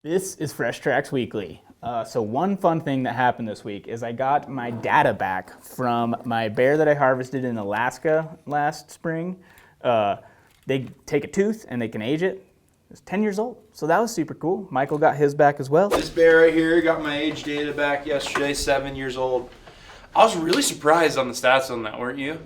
This is Fresh Tracks Weekly. So one fun thing that happened this week is I got my data back from my bear that I harvested in Alaska last spring. They take a tooth and they can age it. It's 10 years old, so that was super cool. Michael got his back as well. This bear right here got my age data back yesterday, 7 years old. I was really surprised on the stats on that, weren't you?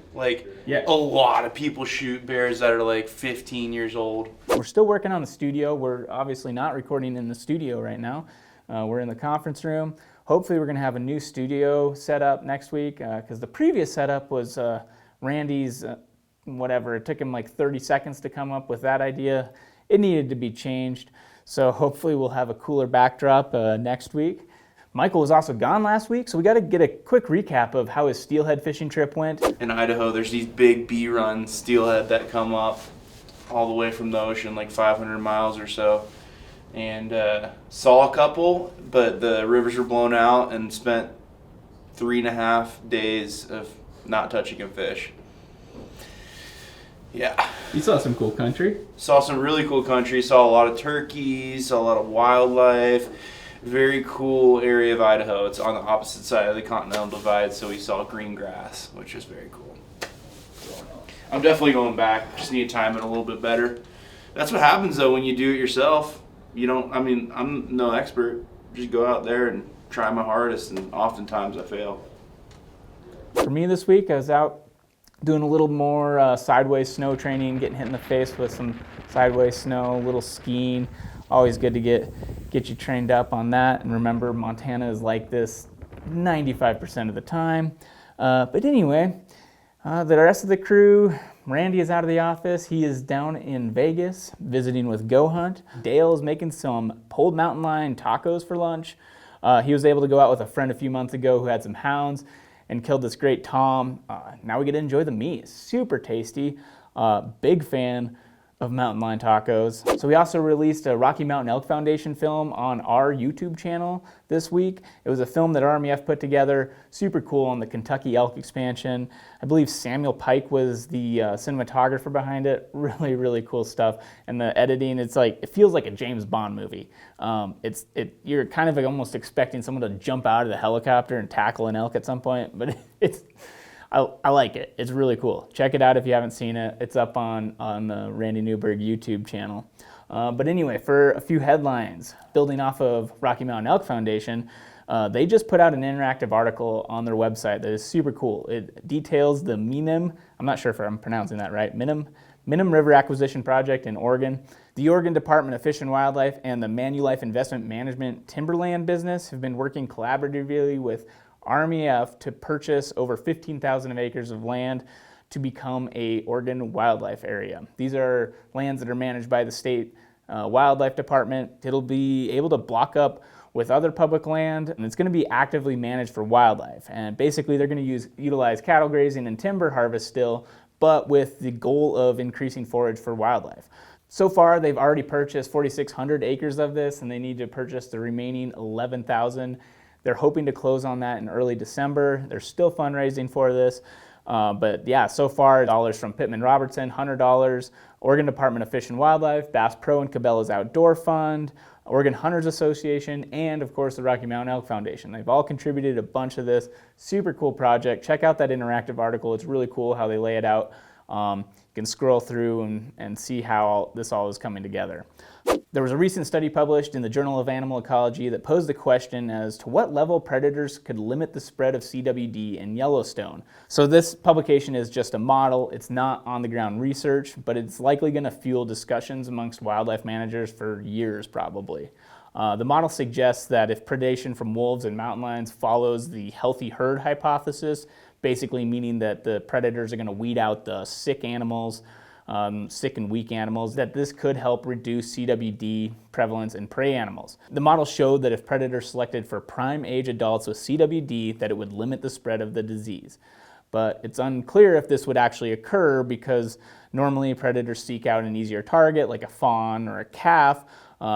Yeah. A lot of people shoot bears that are like 15 years old. We're still working on the studio. We're obviously not recording in the studio right now. We're in the conference room. Hopefully we're going to have a new studio set up next week because the previous setup was Randy's whatever. It took him like 30 seconds to come up with that idea. It needed to be changed. So hopefully we'll have a cooler backdrop next week. Michael was also gone last week, so we got to get a quick recap of how his steelhead fishing trip went. In Idaho, there's these big bee-run steelhead that come up all the way from the ocean, like 500 miles or so. And saw a couple, but the rivers were blown out and spent 3.5 days of not touching a fish. Yeah. You saw some cool country. Saw some really cool country, saw a lot of turkeys, saw a lot of wildlife. Very cool area of Idaho. It's on the opposite side of the Continental Divide, so we saw green grass, which is very cool. So, I'm definitely going back. Just need to time it a little bit better. That's what happens though when you do it yourself. I'm no expert. Just go out there and try my hardest, and oftentimes I fail. For me this week, I was out doing a little more sideways snow training, getting hit in the face with some sideways snow, a little skiing. Always good to get you trained up on that. And remember, Montana is like this 95% of the time. But anyway, the rest of the crew, Randy is out of the office. He is down in Vegas visiting with Go Hunt. Dale is making some pulled mountain lion tacos for lunch. He was able to go out with a friend a few months ago who had some hounds and killed this great tom. Now we get to enjoy the meat. It's super tasty. Big fan of mountain lion tacos. So we also released a Rocky Mountain Elk Foundation film on our YouTube channel this week. It was a film that RMEF put together, super cool, on the Kentucky elk expansion. I believe Samuel Pike was the cinematographer behind it. Really, really cool stuff. And the editing, it feels like a James Bond movie. You're kind of like almost expecting someone to jump out of the helicopter and tackle an elk at some point, but I like it. It's really cool. Check it out if you haven't seen it. It's up on the Randy Newberg YouTube channel. But anyway, for a few headlines, building off of Rocky Mountain Elk Foundation, they just put out an interactive article on their website that is super cool. It details the Minim, I'm not sure if I'm pronouncing that right, Minim River Acquisition Project in Oregon. The Oregon Department of Fish and Wildlife and the Manulife Investment Management Timberland business have been working collaboratively with RMEF to purchase over 15,000 acres of land to become a Oregon wildlife area. These are lands that are managed by the state wildlife department. It'll be able to block up with other public land, and it's going to be actively managed for wildlife. And basically they're going to utilize cattle grazing and timber harvest still, but with the goal of increasing forage for wildlife. So far, they've already purchased 4,600 acres of this, and they need to purchase the remaining 11,000. They're hoping to close on that in early December. They're still fundraising for this. But yeah, so far, dollars from Pittman Robertson, $100, Oregon Department of Fish and Wildlife, Bass Pro and Cabela's Outdoor Fund, Oregon Hunters Association, and of course the Rocky Mountain Elk Foundation. They've all contributed a bunch of this. Super cool project. Check out that interactive article. It's really cool how they lay it out. You can scroll through and see how this all is coming together. There was a recent study published in the Journal of Animal Ecology that posed the question as to what level predators could limit the spread of CWD in Yellowstone. So this publication is just a model. It's not on-the-ground research, but it's likely going to fuel discussions amongst wildlife managers for years probably. The model suggests that if predation from wolves and mountain lions follows the healthy herd hypothesis, basically meaning that the predators are going to weed out the sick animals, sick and weak animals, that this could help reduce CWD prevalence in prey animals. The model showed that if predators selected for prime age adults with CWD, that it would limit the spread of the disease. But it's unclear if this would actually occur because normally predators seek out an easier target like a fawn or a calf.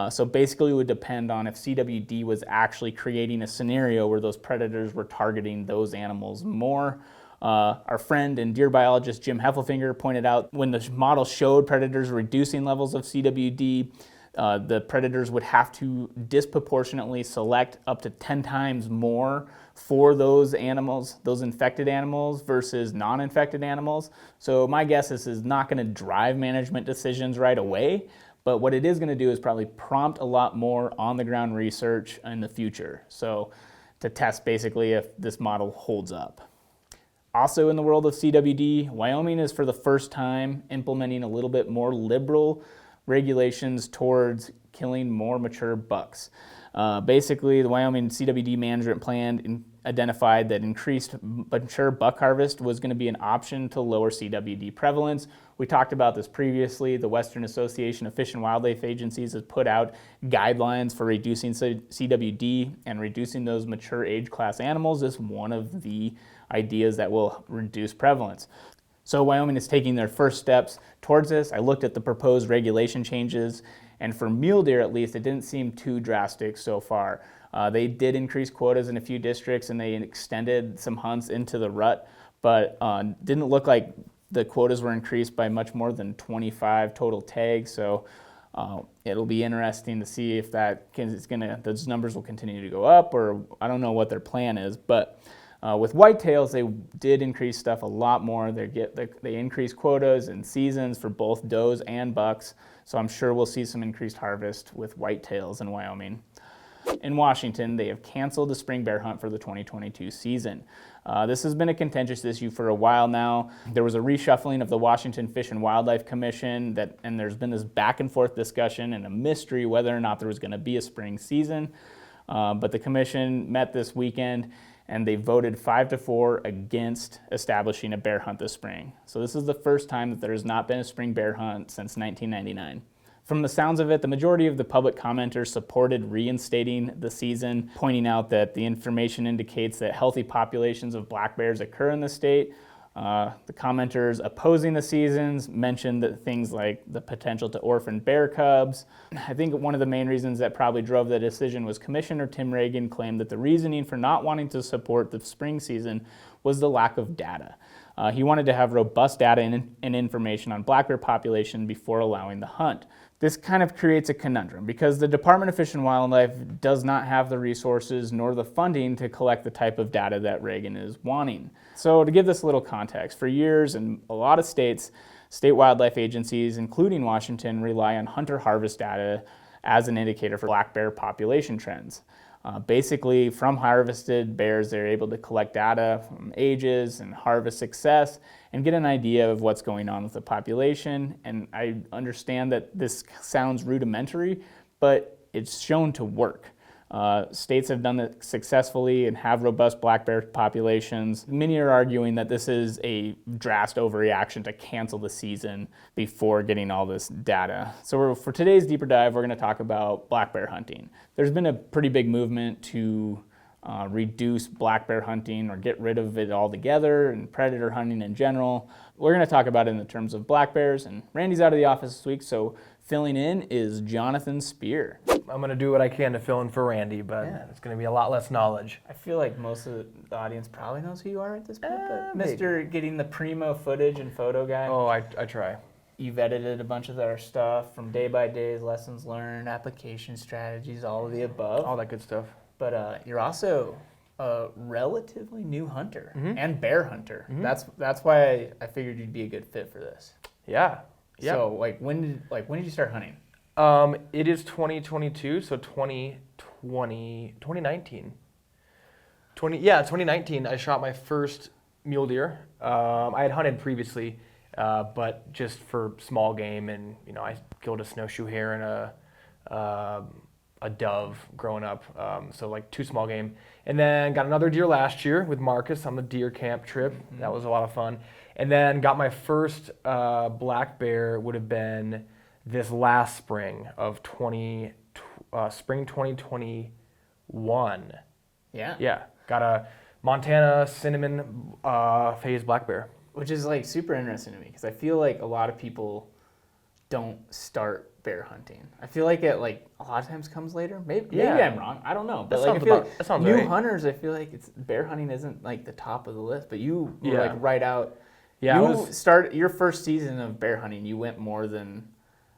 So basically it would depend on if CWD was actually creating a scenario where those predators were targeting those animals more. Our friend and deer biologist Jim Heffelfinger pointed out when the model showed predators reducing levels of CWD, the predators would have to disproportionately select up to 10 times more for those animals, those infected animals versus non-infected animals. So my guess is this is not going to drive management decisions right away, but what it is going to do is probably prompt a lot more on-the-ground research in the future. So to test basically if this model holds up. Also in the world of CWD, Wyoming is for the first time implementing a little bit more liberal regulations towards killing more mature bucks. Basically, the Wyoming CWD management plan identified that increased mature buck harvest was going to be an option to lower CWD prevalence. We talked about this previously. The Western Association of Fish and Wildlife Agencies has put out guidelines for reducing CWD, and reducing those mature age class animals is one of the ideas that will reduce prevalence. So Wyoming is taking their first steps towards this. I looked at the proposed regulation changes, and for mule deer at least, it didn't seem too drastic so far. They did increase quotas in a few districts, and they extended some hunts into the rut, but didn't look like the quotas were increased by much more than 25 total tags. So it'll be interesting to see if those numbers will continue to go up, or I don't know what their plan is. But with whitetails, they did increase stuff a lot more. They increased quotas and seasons for both does and bucks, so I'm sure we'll see some increased harvest with whitetails in Wyoming. In Washington, they have canceled the spring bear hunt for the 2022 season. This has been a contentious issue for a while now. There was a reshuffling of the Washington Fish and Wildlife Commission, and there's been this back and forth discussion and a mystery whether or not there was going to be a spring season. But the commission met this weekend, and they voted 5-4 against establishing a bear hunt this spring. So this is the first time that there has not been a spring bear hunt since 1999. From the sounds of it, the majority of the public commenters supported reinstating the season, pointing out that the information indicates that healthy populations of black bears occur in the state. The commenters opposing the seasons mentioned that things like the potential to orphan bear cubs. I think one of the main reasons that probably drove the decision was Commissioner Tim Reagan claimed that the reasoning for not wanting to support the spring season was the lack of data. He wanted to have robust data and information on black bear population before allowing the hunt. This kind of creates a conundrum because the Department of Fish and Wildlife does not have the resources nor the funding to collect the type of data that Reagan is wanting. So to give this a little context, for years in a lot of states, state wildlife agencies, including Washington, rely on hunter harvest data as an indicator for black bear population trends. Basically, from harvested bears, they're able to collect data from ages and harvest success and get an idea of what's going on with the population. And I understand that this sounds rudimentary, but it's shown to work. States have done it successfully and have robust black bear populations. Many are arguing that this is a drastic overreaction to cancel the season before getting all this data. So for today's deeper dive, we're going to talk about black bear hunting. There's been a pretty big movement to reduce black bear hunting or get rid of it altogether, and predator hunting in general. We're going to talk about it in the terms of black bears, and Randy's out of the office this week, so filling in is Jonathan Spear. I'm going to do what I can to fill in for Randy, but it's going to be a lot less knowledge. I feel like most of the audience probably knows who you are at this point, but Mr. Getting the primo footage and photo guy. Oh, I try. You've edited a bunch of our stuff from day by days, lessons learned, application strategies, all of the above. All that good stuff. But you're also a relatively new hunter and bear hunter. That's why I figured you'd be a good fit for this. Yeah. So when did you start hunting? It is 2022, so 2019. 2019, I shot my first mule deer. I had hunted previously, but just for small game, and I killed a snowshoe hare and a dove growing up, so like 2 small game. And then got another deer last year with Marcus on the deer camp trip. That was a lot of fun. And then got my first black bear would have been this last spring of spring 2021. Yeah. Got a Montana cinnamon phase black bear. Which is like super interesting to me because I feel like a lot of people don't start bear hunting. I feel like it a lot of times comes later. Maybe I'm wrong. I don't know. But I feel like new hunters, I feel like bear hunting isn't like the top of the list. But you were like right out. Yeah. Start your first season of bear hunting. You went more than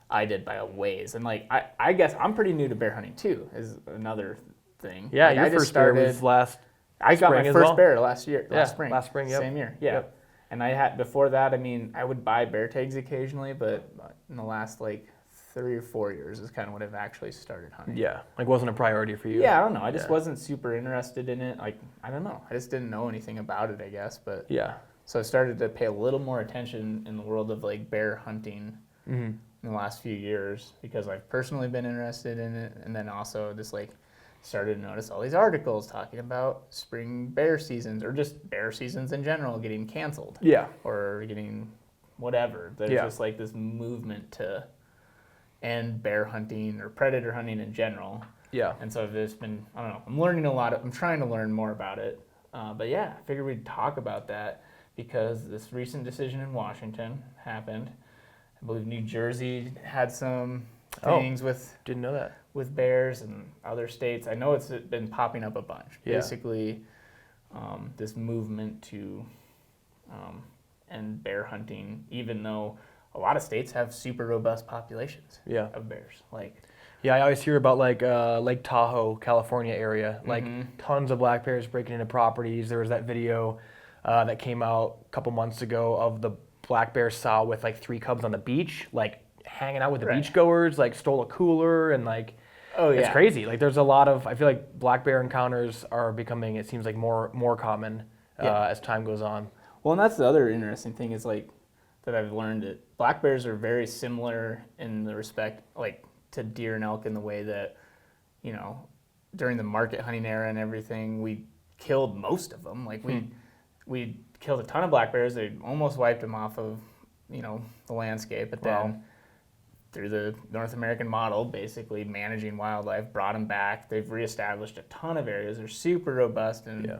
I did by a ways. And like I guess I'm pretty new to bear hunting too, is another thing. Yeah, like, your I just first bear started, was last I got spring my as first well? bear last spring. Last spring, yep. Same year, yeah. Yep. And I had, before that, I mean, I would buy bear tags occasionally, but in the last like 3 or 4 years is kind of when I've actually started hunting. Yeah, like wasn't a priority for you. Yeah, I don't know. I just Yeah. wasn't super interested in it. Like, I don't know. I just didn't know anything about it, I guess. But Yeah. so I started to pay a little more attention in the world of like bear hunting Mm-hmm. in the last few years because I've personally been interested in it, and then also just like started to notice all these articles talking about spring bear seasons or just bear seasons in general getting canceled Yeah. or getting whatever. There's Yeah. just like this movement to end bear hunting or predator hunting in general. Yeah. And so there's been, I don't know, I'm learning a lot. I'm trying to learn more about it. But yeah, I figured we'd talk about that because this recent decision in Washington happened. I believe New Jersey had some things Didn't know that. with bears and other states. I know it's been popping up a bunch. Yeah. Basically, this movement to end bear hunting, even though a lot of states have super robust populations Yeah. of bears. Like, Yeah, I always hear about like Lake Tahoe, California area, like tons of black bears breaking into properties. There was that video that came out a couple months ago of the black bear sow with like 3 cubs on the beach, like hanging out with the Right. beachgoers, like stole a cooler and like oh yeah, it's crazy. Like there's a lot of, I feel like black bear encounters are becoming, it seems like more common Yeah. as time goes on. Well, and that's the other interesting thing is like that I've learned that black bears are very similar in the respect like to deer and elk in the way that, you know, during the market hunting era and everything, we killed most of them. Like we killed a ton of black bears. They almost wiped them off of, you know, the landscape. But then Wow. through the North American model, basically managing wildlife, brought them back. They've reestablished a ton of areas. They're super robust in Yeah.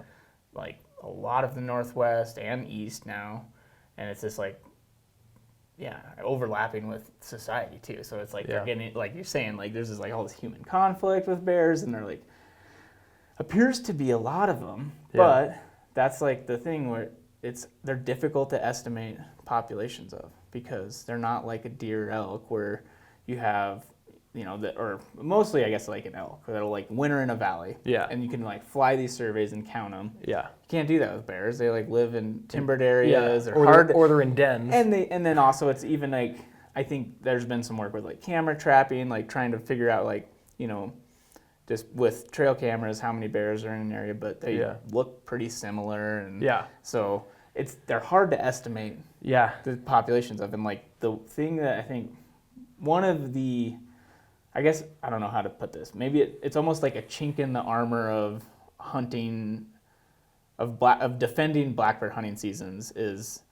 like a lot of the Northwest and East now. And it's just like, yeah, overlapping with society too. So it's like Yeah. they're getting, like you're saying, like there's this like all this human conflict with bears, and they're like appears to be a lot of them, Yeah. but that's like the thing where they're difficult to estimate populations of because they're not like a deer or elk where you have, you know, or mostly I guess like an elk that'll like winter in a valley. Yeah. And you can like fly these surveys and count them. Yeah. You can't do that with bears. They like live in timbered areas. Yeah. They're hard. Or they're in dens. And then also it's even like I think there's been some work with like camera trapping, like trying to figure out like, you know, just with trail cameras how many bears are in an area, but they Yeah. look pretty similar, and Yeah. so they're hard to estimate Yeah. the populations of. And like the thing that I think one of the, I guess I don't know how to put this, maybe it's almost like a chink in the armor of hunting of defending black bear hunting seasons is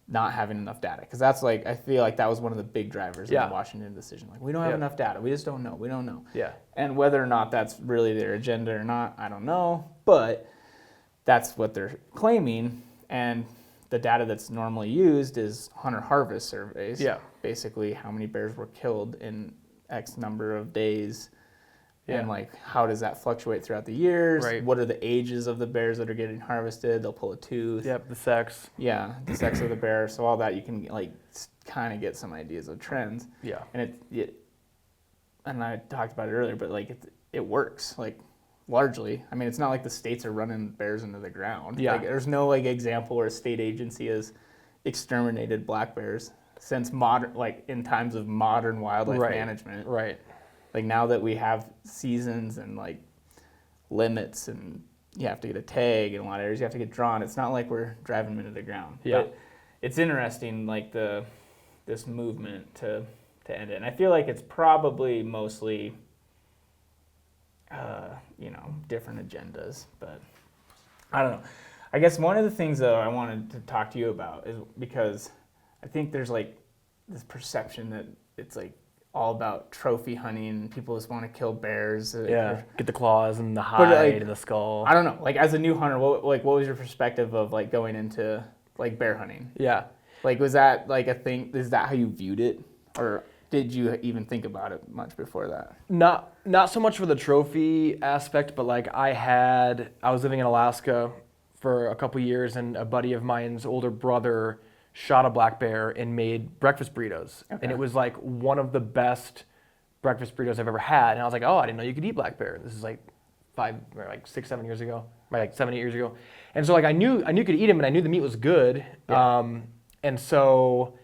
not having enough data, because that's like I feel like that was one of the big drivers Yeah. of the Washington decision. Like we don't have Yeah. enough data. We just don't know. We don't know. Yeah. And whether or not that's really their agenda or not, I don't know. But that's what they're claiming. And the data that's normally used is hunter-harvest surveys. Yeah. Basically, how many bears were killed in X number of days. And Yeah. like, how does that fluctuate throughout the years? Right. What are the ages of the bears that are getting harvested? They'll pull a tooth. Yep. The sex. Yeah, the sex of the bear. So all that you can like kind of get some ideas of trends. Yeah. And and I talked about it earlier, but like it works like largely. I mean, it's not like the states are running bears into the ground. Yeah. Like, there's no like example where a state agency has exterminated black bears since in times of modern wildlife Right. management. Right. Like now that we have seasons and like limits, and you have to get a tag in a lot of areas, you have to get drawn. It's not like we're driving them into the ground. Yeah. But it's interesting, like this movement to end it. And I feel like it's probably mostly, you know, different agendas. But I don't know. I guess one of the things though I wanted to talk to you about is because I think there's like this perception that it's like all about trophy hunting and people just want to kill bears. Yeah. Get the claws and the hide like, and the skull. I don't know. Like as a new hunter, what was your perspective of like going into like bear hunting? Yeah. Like was that like a thing? Is that how you viewed it, or did you even think about it much before that? Not so much for the trophy aspect, but like I was living in Alaska for a couple years, and a buddy of mine's older brother shot a black bear and made breakfast burritos. Okay. And it was like one of the best breakfast burritos I've ever had. And I was like, oh, I didn't know you could eat black bear. This is like 6, 7 years ago, like 7, 8 years ago. And so like I knew you could eat them, and I knew the meat was good. Yeah. And so,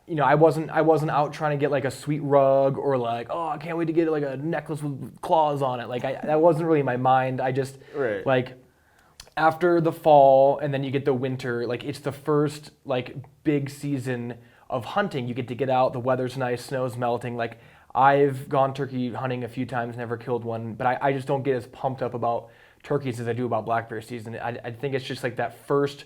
you know, I wasn't out trying to get like a sweet rug or like, oh, I can't wait to get like a necklace with claws on it. Like that wasn't really in my mind. I just Right. like after the fall and then you get the winter, like it's the first like big season of hunting. You get to get out, the weather's nice, snow's melting. Like I've gone turkey hunting a few times, never killed one, but I just don't get as pumped up about turkeys as I do about black bear season. I think it's just like that first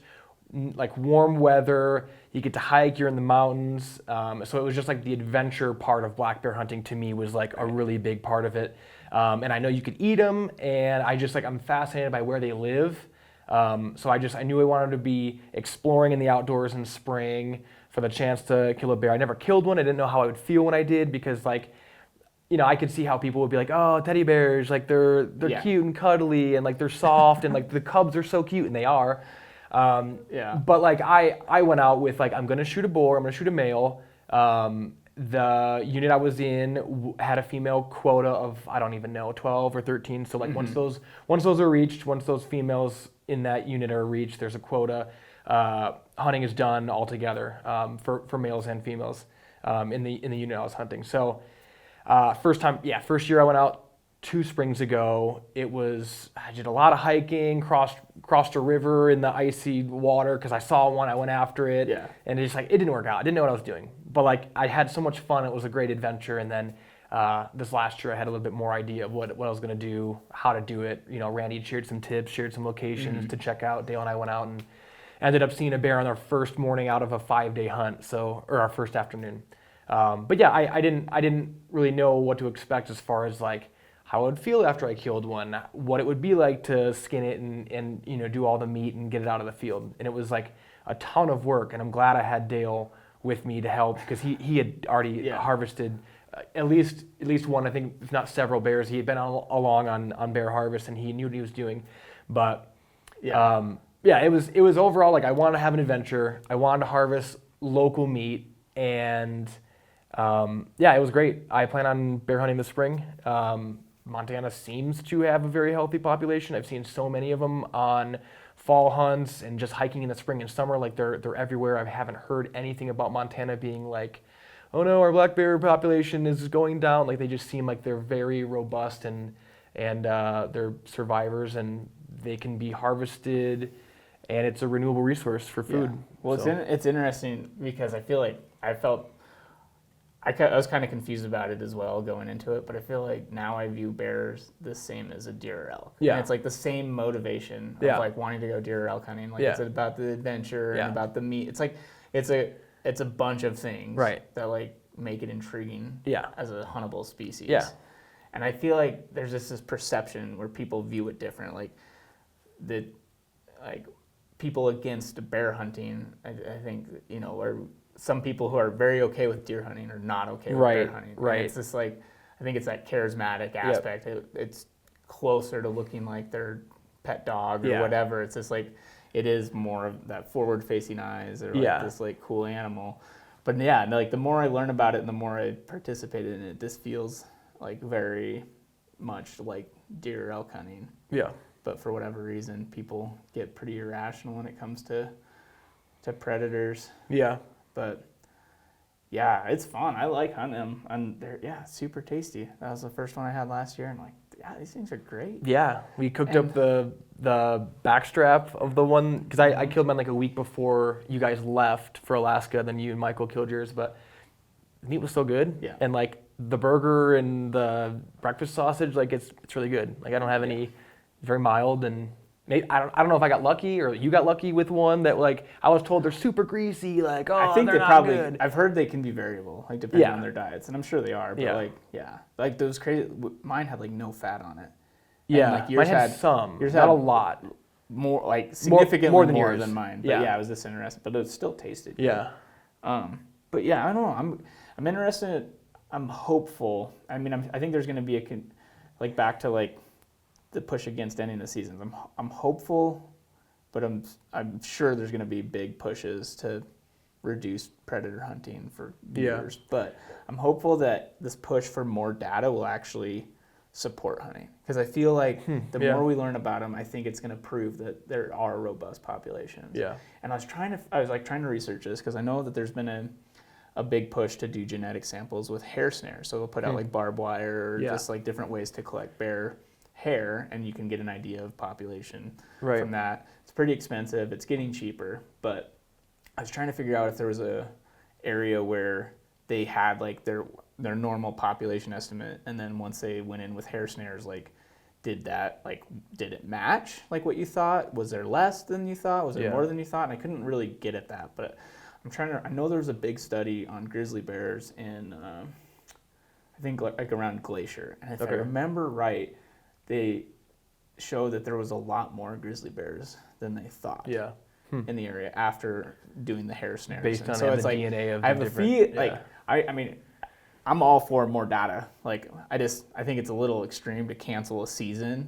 like warm weather, you get to hike, you're in the mountains. So it was just like the adventure part of black bear hunting to me was like a really big part of it. And I know you could eat them, and I just like, I'm fascinated by where they live. So I knew I wanted to be exploring in the outdoors in spring for the chance to kill a bear. I never killed one. I didn't know how I would feel when I did, because like, you know, I could see how people would be like, oh, teddy bears, like they're Yeah. cute and cuddly and like they're soft and like the cubs are so cute, and they are. Yeah. But like I went out with like, I'm gonna shoot a boar, I'm gonna shoot a male. The unit I was in had a female quota of, I don't even know, 12 or 13. So like once those are reached, once those females in that unit are reached, there's a quota. Hunting is done altogether for males and females in the unit I was hunting. So first year I went out 2 springs ago. I did a lot of hiking, crossed a river in the icy water because I saw one, I went after it. Yeah. And it didn't work out. I didn't know what I was doing. But like I had so much fun, it was a great adventure. And then this last year I had a little bit more idea of what I was gonna do, how to do it. You know, Randy shared some tips, shared some locations to check out. Dale and I went out and ended up seeing a bear on our first morning out of a 5-day hunt, or our first afternoon. But yeah, I didn't really know what to expect as far as like how I would feel after I killed one, what it would be like to skin it and you know, do all the meat and get it out of the field. And it was like a ton of work, and I'm glad I had Dale with me to help, because he had already harvested at least one, I think, if not several bears. He had been along on bear harvest, and he knew what he was doing. But it was overall like I wanted to have an adventure. I wanted to harvest local meat, and it was great. I plan on bear hunting this spring. Montana seems to have a very healthy population. I've seen so many of them on fall hunts and just hiking in the spring and summer. Like they're everywhere. I haven't heard anything about Montana being like, oh no, our black bear population is going down. Like they just seem like they're very robust and they're survivors, and they can be harvested, and it's a renewable resource for food. Yeah. Well, it's interesting because I feel like I was kind of confused about it as well going into it, but I feel like now I view bears the same as a deer or elk. Yeah. And it's like the same motivation of like wanting to go deer or elk hunting. Like it's about the adventure and about the meat. It's like it's a bunch of things that like make it intriguing as a huntable species. Yeah. And I feel like there's just this perception where people view it different. Like people against bear hunting, I think, you know, are some people who are very okay with deer hunting are not okay with bear hunting. Right. And it's just like, I think it's that charismatic aspect. It's closer to looking like their pet dog or whatever. It's just like, it is more of that forward-facing eyes or like this like cool animal. But yeah, like the more I learn about it and the more I participated in it, this feels like very much like deer or elk hunting. Yeah. But for whatever reason, people get pretty irrational when it comes to predators. Yeah. But yeah, it's fun. I like hunting them, and they're super tasty. That was the first one I had last year, and like, these things are great. Yeah, we cooked up the backstrap of the one, because I killed mine like a week before you guys left for Alaska. Then you and Michael killed yours, but the meat was so good. Yeah. And like the burger and the breakfast sausage, like it's really good. Like I don't have any, very mild, and maybe, I don't know if I got lucky or you got lucky with one that like I was told they're super greasy, like I think they're not good. I've heard they can be variable, like depending on their diets, and I'm sure they are. But like those crazy, mine had like no fat on it. Yeah, and like yours mine had some, yours not a lot, more like significantly more than mine. But yeah, it was this interesting, but it still tasted good. Yeah. But yeah, I don't know. I'm interested. I'm hopeful. I mean, I think there's going to be like back to like the push against ending the seasons. I'm hopeful, but I'm sure there's going to be big pushes to reduce predator hunting for years. But I'm hopeful that this push for more data will actually support hunting, because I feel like the more we learn about them, I think it's going to prove that there are robust populations. Yeah. And I was trying to research this because I know that there's been a big push to do genetic samples with hair snares. So they'll put out like barbed wire or just like different ways to collect bear hair, and you can get an idea of population from that. It's pretty expensive. It's getting cheaper, but I was trying to figure out if there was a area where they had like their normal population estimate, and then once they went in with hair snares, like did it match like what you thought? Was there less than you thought? Was there more than you thought? And I couldn't really get at that, but I know there was a big study on grizzly bears in I think like around Glacier, and if I remember right, they showed that there was a lot more grizzly bears than they thought in the area after doing the hair snares. Based on so the it's like, DNA of I have the a different... feel I mean, I'm all for more data. Like I think it's a little extreme to cancel a season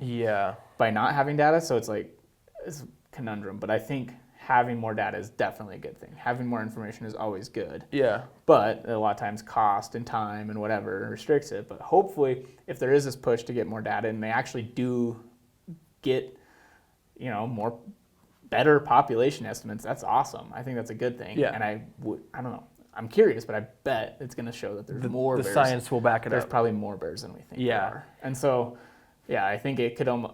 by not having data. So it's like it's a conundrum. But I think having more data is definitely a good thing. Having more information is always good. Yeah. But a lot of times cost and time and whatever restricts it. But hopefully, if there is this push to get more data and they actually do get, more better population estimates, that's awesome. I think that's a good thing. Yeah. And I don't know. I'm curious, but I bet it's going to show that there's more bears. The science will back it There's up. probably more bears than we think there are. And so, I think it could almost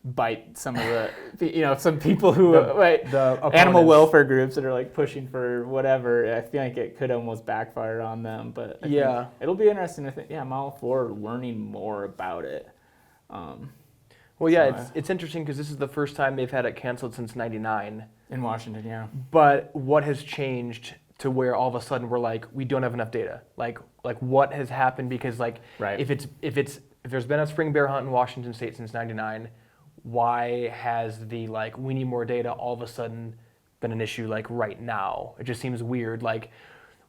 bite some of the, some people who, the animal welfare groups that are like pushing for whatever. I feel like it could almost backfire on them. But I think it'll be interesting. I think, I'm all for learning more about it. It's interesting because this is the first time they've had it canceled since '99 in Washington. But what has changed to where all of a sudden we're like, we don't have enough data? Like what has happened? Because if there's been a spring bear hunt in Washington State since '99, why has the we need more data all of a sudden been an issue right now? It just seems weird.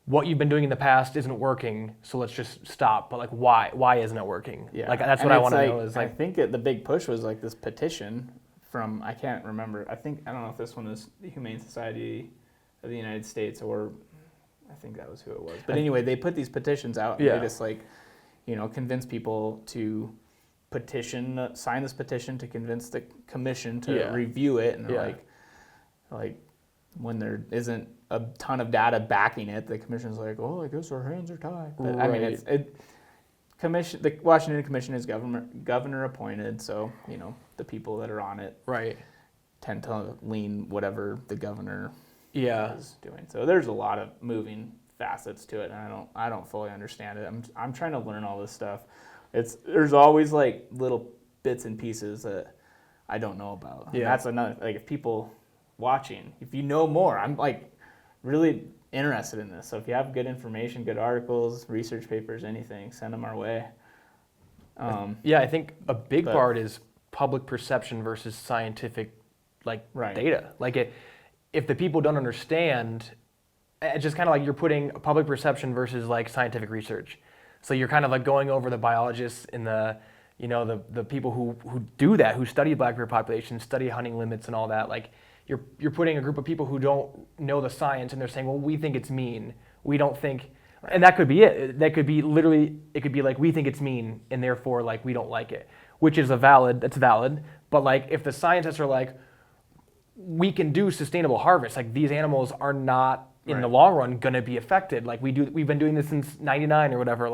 What you've been doing in the past isn't working, so let's just stop. But why isn't it working? Yeah. That's what I want to know. Is I think the big push was this petition from, I can't remember. I don't know if this one is the Humane Society of the United States, or I think that was who it was. But anyway, they put these petitions out, and they just convince people to sign this petition to convince the commission to review it, and when there isn't a ton of data backing it, the commission's like, oh, I guess our hands are tied. But I mean, the Washington Commission is governor appointed, so the people that are on it tend to lean whatever the governor is doing. So there's a lot of moving facets to it, and I don't fully understand it. I'm trying to learn all this stuff. There's always little bits and pieces that I don't know about. And that's another, if people watching, if you know more, I'm really interested in this. So if you have good information, good articles, research papers, anything, send them our way. I think a big part is public perception versus scientific data. If the people don't understand, it's just kind of you're putting public perception versus scientific research. So you're kind of going over the biologists and the people who do that, who study black bear populations, study hunting limits and all that. You're putting a group of people who don't know the science, and they're saying, well, we think it's mean. We don't think, and that could be it. That could be literally, it could be we think it's mean, and therefore we don't like it, which is that's valid. But if the scientists are we can do sustainable harvest, these animals are not in the long run going to be affected. We've been doing this since '99 or whatever.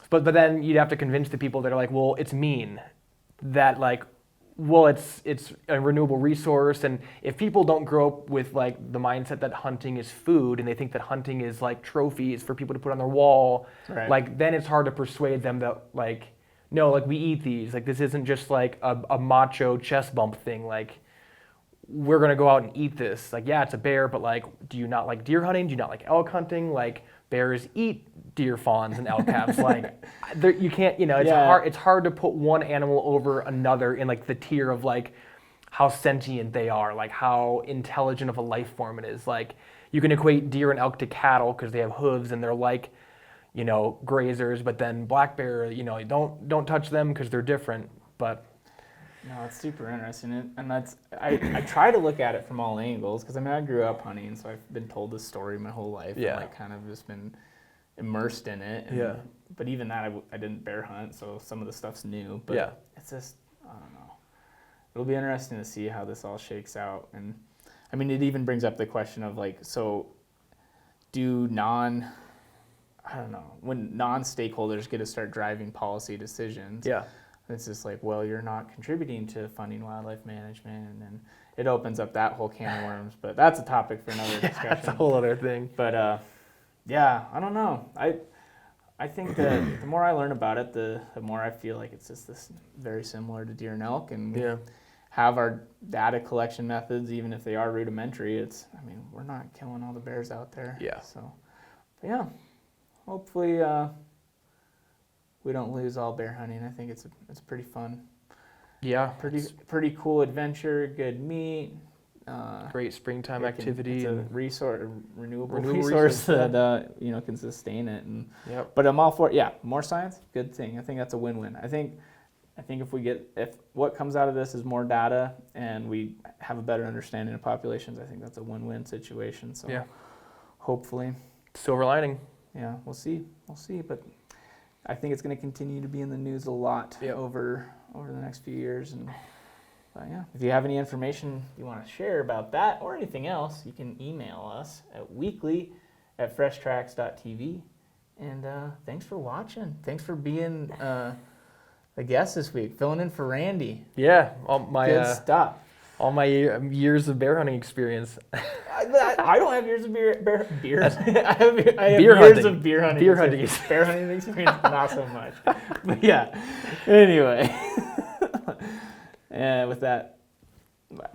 But then you'd have to convince the people that are well, it's mean. That it's a renewable resource, and if people don't grow up with the mindset that hunting is food, and they think that hunting is trophies for people to put on their wall, then it's hard to persuade them that no, we eat these. This isn't just a macho chest bump thing. We're gonna go out and eat this. It's a bear, but do you not like deer hunting? Do you not like elk hunting? Bears eat deer fawns and elk calves. You can't, it's hard to put one animal over another in the tier of how sentient they are, how intelligent of a life form it is. You can equate deer and elk to cattle because they have hooves and they're grazers, but then black bear, don't touch them because they're different. But No, it's super interesting, and that's I try to look at it from all angles because I mean I grew up hunting, so I've been told this story my whole life. Yeah. And like kind of just been immersed in it. And, Yeah. But even that, I didn't bear hunt, so some of the stuff's new. But Yeah. it's just I don't know. It'll be interesting to see how this all shakes out, and I mean it even brings up the question of like, so do I don't know, when non-stakeholders get to start driving policy decisions. Yeah. It's just like, well, you're not contributing to funding wildlife management, and then it opens up that whole can of worms. But that's a topic for another discussion. That's a whole other thing. But yeah, I don't know. I think that the more I learn about it, the more I feel like it's just this very similar to deer and elk, and we have our data collection methods, even if they are rudimentary. I mean, we're not killing all the bears out there. Yeah. So, but yeah, hopefully we don't lose all bear hunting. I think it's pretty fun. Yeah. Pretty cool adventure, good meat. Great springtime activity. It's a and renewable Renewable resource resource, that can sustain it. And Yep. but I'm all for it. Yeah, more science, good thing. I think that's a win-win. I think if what comes out of this is more data and we have a better understanding of populations, I think that's a win-win situation. So Yeah. hopefully, Silver lining. yeah, we'll see. But I think it's going to continue to be in the news a lot over the next few years. And yeah, if you have any information you want to share about that or anything else, you can email us at weekly@freshtracks.tv. And thanks for watching. Thanks for being a guest this week, filling in for Randy. Yeah. All my Good stuff. all my years of bear hunting experience. I don't have years of beers. I have Beer years hunting. of beer hunting. Beer hunting. Bear hunting experience, not so much. But yeah. Anyway. And with that, bye.